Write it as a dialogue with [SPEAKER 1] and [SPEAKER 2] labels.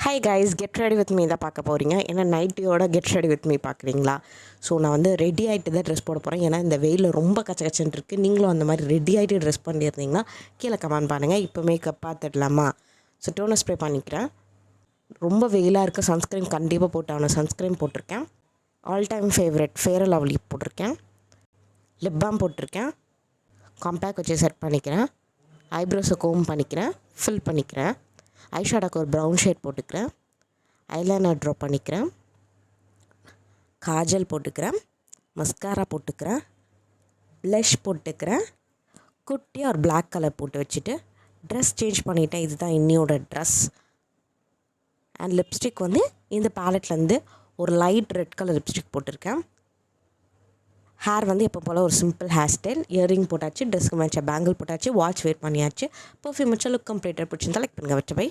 [SPEAKER 1] Hi guys, get ready with me தான் பார்க்க போகிறீங்க. ஏன்னா நைட்டியோட கெட் ரெடி வித் மீ பார்க்குறீங்களா? ஸோ நான் வந்து ரெடி ஆகிட்டு தான் ட்ரெஸ் போட போகிறேன். ஏன்னா இந்த வெயிலில் ரொம்ப கச்சன்னு இருக்குது. நீங்களும் அந்த மாதிரி ரெடி ஆகிட்டு ட்ரெஸ் பண்ணியிருந்தீங்கன்னா கீழே கமெண்ட் பண்ணுங்கள். இப்போ மேக்கப் பார்த்துடலாமா? ஸோ டோனர் ஸ்ப்ரே பண்ணிக்கிறேன். ரொம்ப வெயிலாக இருக்குது, சன்ஸ்க்ரீன் கண்டிப்பாக போட்டாகணும். சன்ஸ்க்ரீன் போட்டிருக்கேன். All time favourite Fair and Lovely போட்டிருக்கேன். லிப் பாம் போட்டிருக்கேன். காம்பேக்ட் வச்சு செட் பண்ணிக்கிறேன். ஐப்ரோஸை கோம் பண்ணிக்கிறேன், ஃபில் பண்ணிக்கிறேன். ஐஷேடோக்கு ஒரு ப்ரௌன் ஷேட் போட்டுக்கிறேன். ஐலைனர் ட்ரா பண்ணிக்கிறேன். காஜல் போட்டுக்கிறேன். மஸ்காரா போட்டுக்கிறேன். ப்ளஷ் போட்டுக்கிறேன். குட்டியாக ஒரு பிளாக் கலர் போட்டு வச்சுட்டு ட்ரெஸ் சேஞ்ச் பண்ணிவிட்டேன். இதுதான் இன்னியோட ட்ரெஸ். அண்ட் லிப்ஸ்டிக் வந்து இந்த பேலட்லேருந்து ஒரு லைட் ரெட் கலர் லிப்ஸ்டிக் போட்டிருக்கேன். ஹேர் வந்து எப்போ போல் ஒரு சிம்பிள் ஹேர் ஸ்டைல். இயரிங் போட்டாச்சு, ட்ரெஸ்க்கு மேட்சாக பேங்கிள் போட்டாச்சு, வாட்ச் வேர் பண்ணியாச்சு. பர்ஃப்யூம் வச்சா லுக் கம்ப்ளீட்டாக பிடிச்சிருந்தா லைக் பண்ணுங்கள். வச்ச பை.